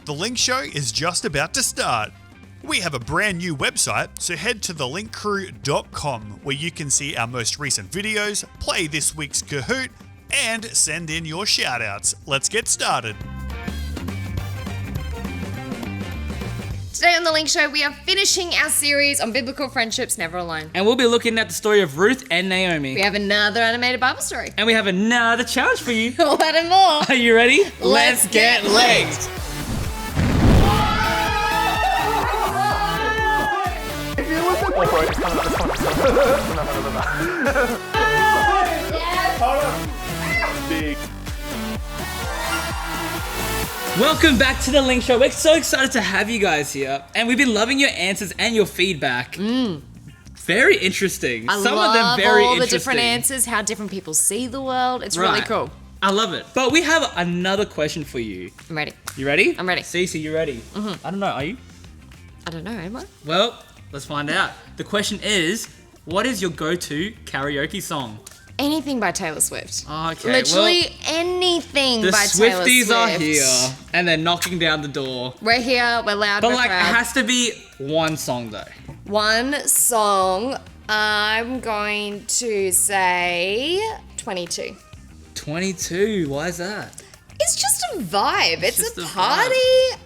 The Link Show is just about to start. We have a brand new website, so head to thelinkcrew.com where you can see our most recent videos, play this week's Kahoot, and send in your shoutouts. Let's get started. Today on The Link Show, we are finishing our series on biblical friendships never alone. And we'll be looking at the story of Ruth and Naomi. We have another animated Bible story. And we have another challenge for you. All that and more. Are you ready? Let's get linked. Welcome back to The Link Show. We're so excited to have you guys here. And we've been loving your answers and your feedback. Very interesting. Some of them very all interesting. the different answers, how different people see the world. It's really cool. I love it. But we have another question for you. I'm ready. You ready? I'm ready. Cece, you ready? I don't know. Are you? I don't know, am I? Well, let's find out. The question is, what is your go-to karaoke song? Anything by Taylor Swift. Okay, Literally anything the by Taylor Swift. Swifties are here, and they're knocking down the door. We're here, we're loud, But we're like, proud. it has to be one song though. One song, I'm going to say 22. 22, why is that? It's just a vibe. It's just a a party.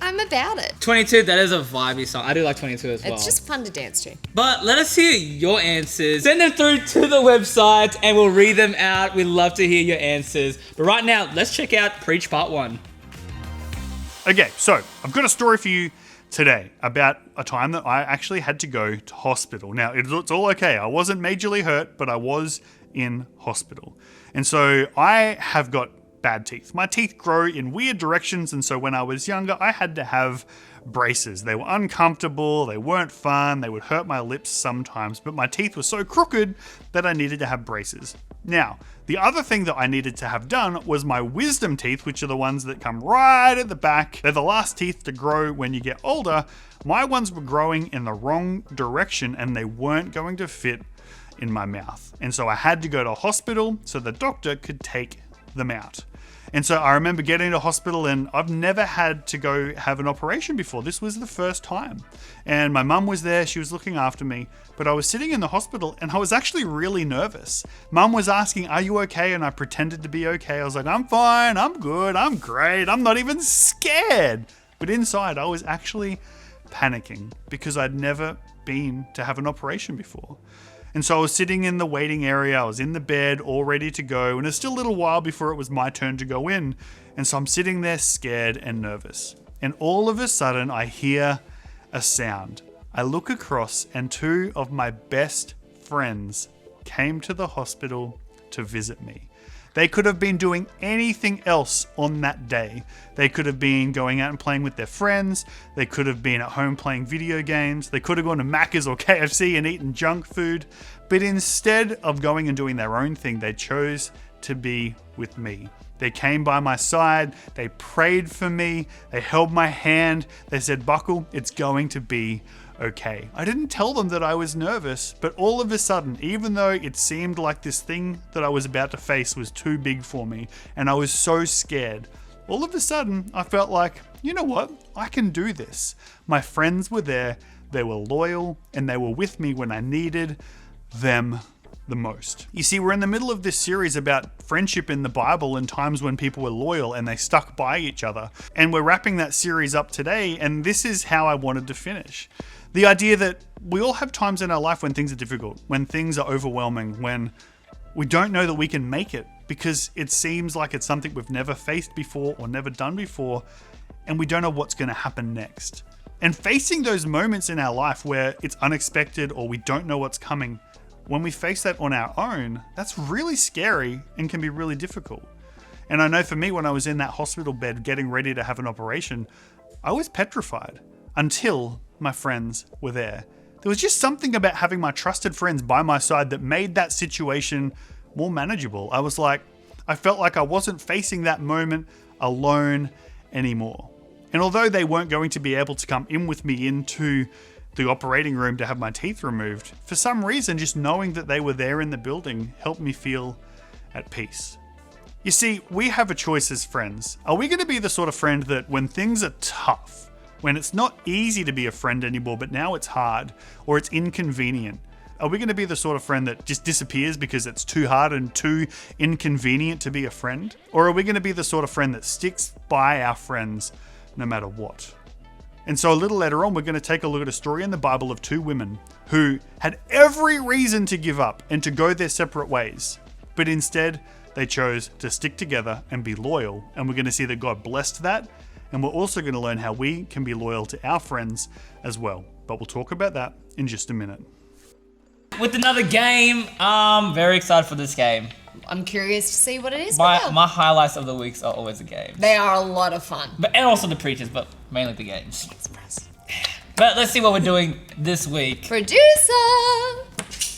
I'm about it. 22, that is a vibey song. I do like 22 as well. It's just fun to dance to. But let us hear your answers. Send them through to the website and we'll read them out. We'd love to hear your answers. But right now, let's check out Preach Part 1. Okay, so I've got a story for you today about a time that I actually had to go to hospital. Now, it's all okay. I wasn't majorly hurt, but I was in hospital. And so I have got bad teeth. My teeth grow in weird directions, and so when I was younger, I had to have braces. They were uncomfortable, they weren't fun, they would hurt my lips sometimes, but my teeth were so crooked that I needed to have braces. Now, the other thing that I needed to have done was my wisdom teeth, which are the ones that come right at the back. They're the last teeth to grow when you get older. My ones were growing in the wrong direction and they weren't going to fit in my mouth. And so I had to go to hospital so the doctor could take them out. And so I remember getting to hospital, and I've never had to go have an operation before. This was the first time. And my mum was there, she was looking after me, but I was sitting in the hospital and I was actually really nervous. Mum was asking, "Are you okay?" And I pretended to be okay. I was like, "I'm fine, I'm good, I'm great, I'm not even scared." But inside I was actually panicking because I'd never been to have an operation before. And so I was sitting in the waiting area, I was in the bed, all ready to go, and it's still a little while before it was my turn to go in. And so I'm sitting there scared and nervous. And all of a sudden, I hear a sound. I look across, and two of my best friends came to the hospital to visit me. They could have been doing anything else on that day. They could have been going out and playing with their friends. They could have been at home playing video games. They could have gone to Macca's or KFC and eaten junk food. But instead of going and doing their own thing, they chose to be with me. They came by my side. They prayed for me. They held my hand. They said, "Buckle, it's going to be okay." I didn't tell them that I was nervous, but all of a sudden, even though it seemed like this thing that I was about to face was too big for me, and I was so scared, all of a sudden, I felt like, you know what? I can do this. My friends were there, they were loyal, and they were with me when I needed them the most. You see, we're in the middle of this series about friendship in the Bible and times when people were loyal and they stuck by each other. And we're wrapping that series up today, and this is how I wanted to finish. The idea that we all have times in our life when things are difficult, when things are overwhelming, when we don't know that we can make it because it seems like it's something we've never faced before or never done before, and we don't know what's going to happen next. And facing those moments in our life where it's unexpected or we don't know what's coming, when we face that on our own, that's really scary and can be really difficult. And I know for me, when I was in that hospital bed getting ready to have an operation, I was petrified until my friends were there. There was just something about having my trusted friends by my side that made that situation more manageable. I felt like I wasn't facing that moment alone anymore. And although they weren't going to be able to come in with me into the operating room to have my teeth removed, for some reason, just knowing that they were there in the building helped me feel at peace. You see, we have a choice as friends. Are we going to be the sort of friend that when things are tough, when it's not easy to be a friend anymore, but now it's hard or it's inconvenient, are we going to be the sort of friend that just disappears because it's too hard and too inconvenient to be a friend? Or are we going to be the sort of friend that sticks by our friends no matter what? And so a little later on, we're going to take a look at a story in the Bible of two women who had every reason to give up and to go their separate ways. But instead, they chose to stick together and be loyal. And we're going to see that God blessed that. And we're also going to learn how we can be loyal to our friends as well. But we'll talk about that in just a minute. With another game, very excited for this game. I'm curious to see what it is. My highlights of the weeks are always the games. They are a lot of fun. And also the preachers, but mainly the games. But let's see what we're doing this week. Producer!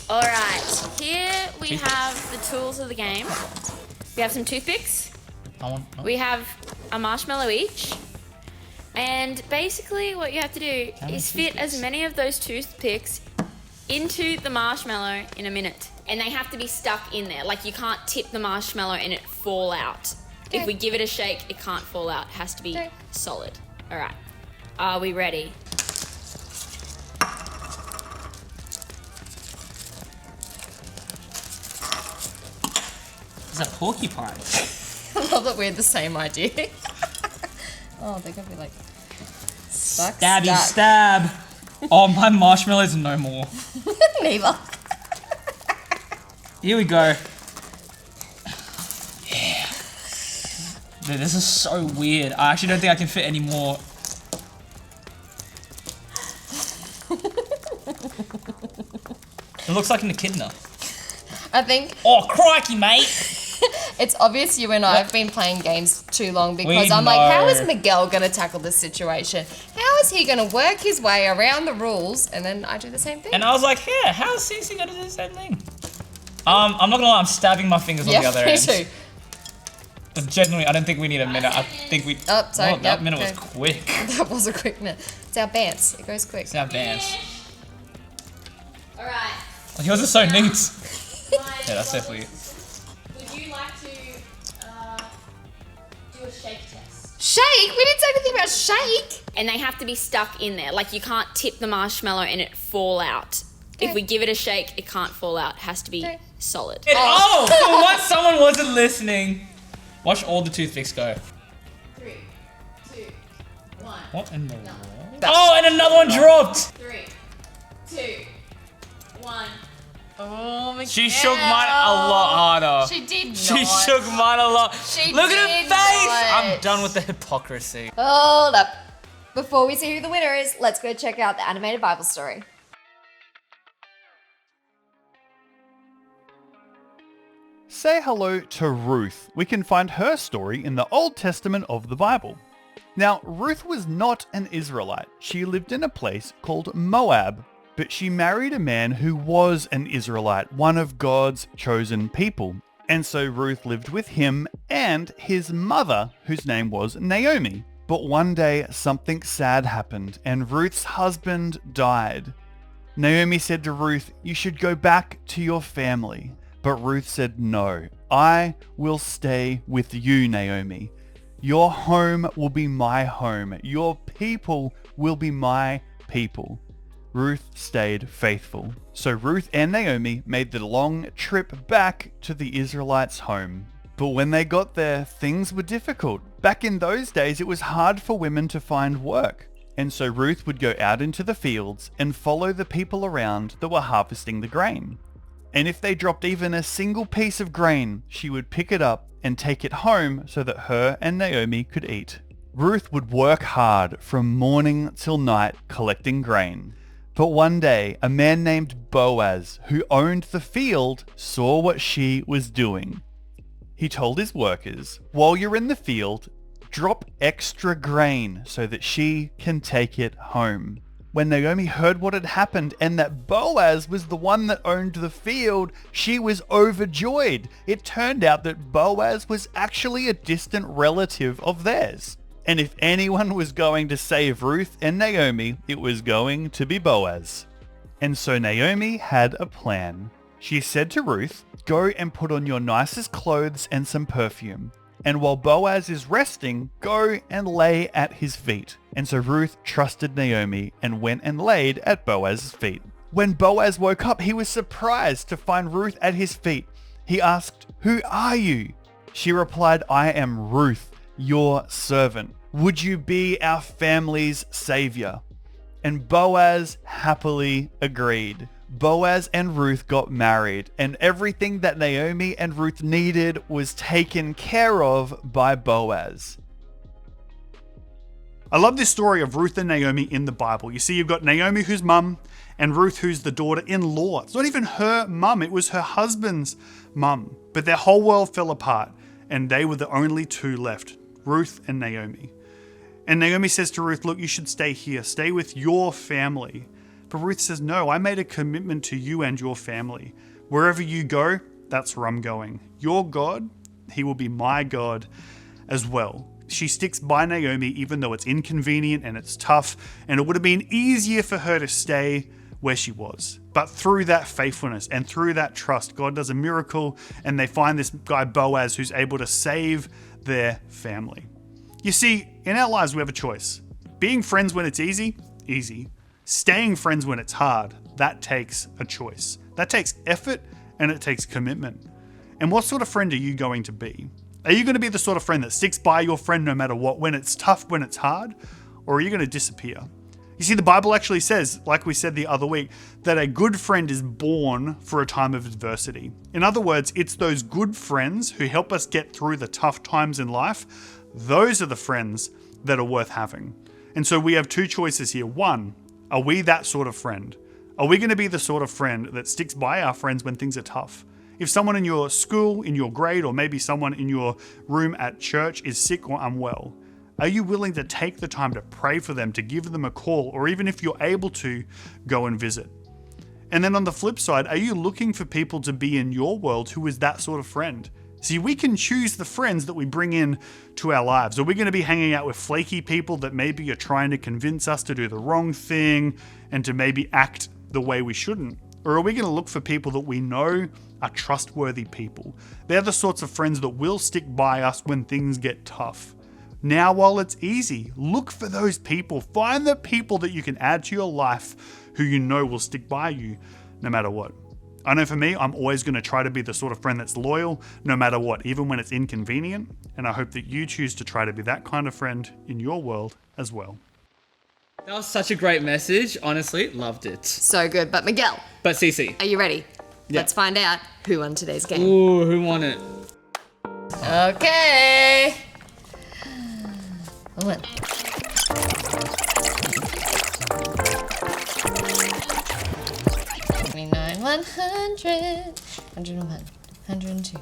Alright, here we have the tools of the game. We have some toothpicks. We have a marshmallow each. And basically what you have to do is fit as many of those toothpicks into the marshmallow in a minute. And they have to be stuck in there. Like, you can't tip the marshmallow and it fall out. Okay. If we give it a shake, it can't fall out. It has to be solid. Alright, are we ready? It's a porcupine. I love that we had the same idea. Oh, they're gonna be like stuck. Stabby stab. Oh, my marshmallows no more. Neither. Here we go. Yeah. Dude, this is so weird. I actually don't think I can fit any more. It looks like an echidna. I think Oh, crikey, mate. it's obvious you and I have been playing games too long because We I'm like, know. how is Miguel going to tackle this situation? How is he going to work his way around the rules? And then I do the same thing. And I was like, yeah, how's Cece gonna do the same thing? I'm not gonna lie, I'm stabbing my fingers on the other me end. too. But genuinely, I don't think we need a minute. I think we... Oh, sorry. Oh, that Yep, minute was okay. quick. That was a quick minute. It's our dance. It goes quick. It's our dance. Alright. Oh, yours is so neat. Yeah, that's definitely... Would you like to do a shake test? Shake? We didn't say anything about shake. And they have to be stuck in there. Like, you can't tip the marshmallow and it fall out. Okay. If we give it a shake, it can't fall out. It has to be solid. Oh, for once someone wasn't listening. Watch all the toothpicks go. 3, 2, 1. What in the world? Oh, and another one dropped. 3, 2, 1. Oh my god. She shook mine a lot harder. She did not. She shook mine a lot. She Look at her did face. not. I'm done with the hypocrisy. Hold up. Before we see who the winner is, let's go check out the animated Bible story. Say hello to Ruth. We can find her story in the Old Testament of the Bible. Now, Ruth was not an Israelite. She lived in a place called Moab, but she married a man who was an Israelite, one of God's chosen people. And so Ruth lived with him and his mother, whose name was Naomi. But one day, something sad happened, and Ruth's husband died. Naomi said to Ruth, "You should go back to your family." But Ruth said, "No, I will stay with you, Naomi. Your home will be my home. Your people will be my people." Ruth stayed faithful. So Ruth and Naomi made the long trip back to the Israelites' home. But when they got there, things were difficult. Back in those days, it was hard for women to find work. And so Ruth would go out into the fields and follow the people around that were harvesting the grain. And if they dropped even a single piece of grain, she would pick it up and take it home so that her and Naomi could eat. Ruth would work hard from morning till night collecting grain. But one day, a man named Boaz, who owned the field, saw what she was doing. He told his workers, "While you're in the field, drop extra grain so that she can take it home." When Naomi heard what had happened and that Boaz was the one that owned the field, she was overjoyed. It turned out that Boaz was actually a distant relative of theirs. And if anyone was going to save Ruth and Naomi, it was going to be Boaz. And so Naomi had a plan. She said to Ruth, "Go and put on your nicest clothes and some perfume. And while Boaz is resting, go and lay at his feet." And so Ruth trusted Naomi and went and laid at Boaz's feet. When Boaz woke up, he was surprised to find Ruth at his feet. He asked, "Who are you?" She replied, "I am Ruth, your servant. Would you be our family's savior?" And Boaz happily agreed. Boaz and Ruth got married, and everything that Naomi and Ruth needed was taken care of by Boaz. I love this story of Ruth and Naomi in the Bible. You see, you've got Naomi, who's mum, and Ruth, who's the daughter-in-law. It's not even her mum, it was her husband's mum. But their whole world fell apart, and they were the only two left, Ruth and Naomi. And Naomi says to Ruth, "Look, you should stay here, stay with your family." But Ruth says, "No, I made a commitment to you and your family. Wherever you go, that's where I'm going. Your God, he will be my God as well." She sticks by Naomi even though it's inconvenient and it's tough, and it would have been easier for her to stay where she was. But through that faithfulness and through that trust, God does a miracle, and they find this guy Boaz who's able to save their family. You see, in our lives we have a choice. Being friends when it's easy, easy. Staying friends when it's hard, that takes a choice. That takes effort and it takes commitment. And what sort of friend are you going to be? Are you going to be the sort of friend that sticks by your friend no matter what, when it's tough, when it's hard? Or are you going to disappear? You see, the Bible actually says, like we said the other week, that a good friend is born for a time of adversity. In other words, it's those good friends who help us get through the tough times in life. Those are the friends that are worth having. And so we have two choices here. One, are we that sort of friend? Are we going to be the sort of friend that sticks by our friends when things are tough? If someone in your school, in your grade, or maybe someone in your room at church is sick or unwell, are you willing to take the time to pray for them, to give them a call, or even if you're able to, go and visit? And then on the flip side, are you looking for people to be in your world who is that sort of friend? See, we can choose the friends that we bring in to our lives. Are we going to be hanging out with flaky people that maybe are trying to convince us to do the wrong thing and to maybe act the way we shouldn't? Or are we going to look for people that we know are trustworthy people? They're the sorts of friends that will stick by us when things get tough. Now, while it's easy, look for those people. Find the people that you can add to your life who you know will stick by you no matter what. I know for me, I'm always going to try to be the sort of friend that's loyal no matter what, even when it's inconvenient. And I hope that you choose to try to be that kind of friend in your world as well. That was such a great message. Honestly, loved it. So good. But Miguel, But Cece. are you ready? Yeah. Let's find out who won today's game. Ooh, who won it? Okay. Hold on. $29, 100, 101, 102.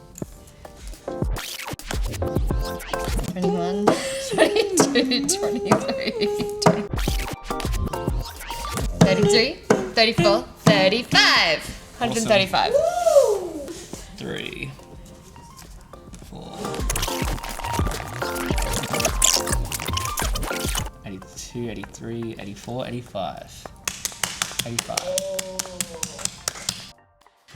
21, 22, 23, 33, 34, 35. 135. 3, 4, 82, 83, 84, 85. 85.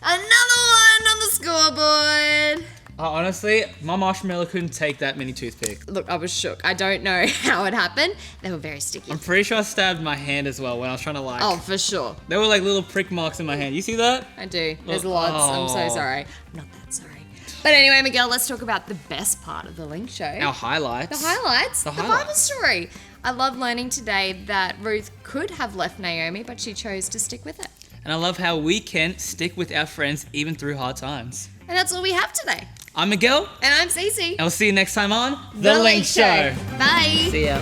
Another one on the scoreboard. Honestly, my marshmallow couldn't take that many toothpicks. Look, I was shook. I don't know how it happened. They were very sticky. I'm pretty sure I stabbed my hand as well when I was trying to like... Oh, for sure. There were like little prick marks in my hand. You see that? I do. There's Oh. lots. I'm so sorry. I'm not that sorry. But anyway, Miguel, let's talk about the best part of the Link Show. Our highlights. The highlights. The The Bible highlights. story. I love learning today that Ruth could have left Naomi, but she chose to stick with it. And I love how we can stick with our friends even through hard times. And that's all we have today. I'm Miguel, And I'm Cece. and we'll see you next time on The Link Show. Bye. See ya.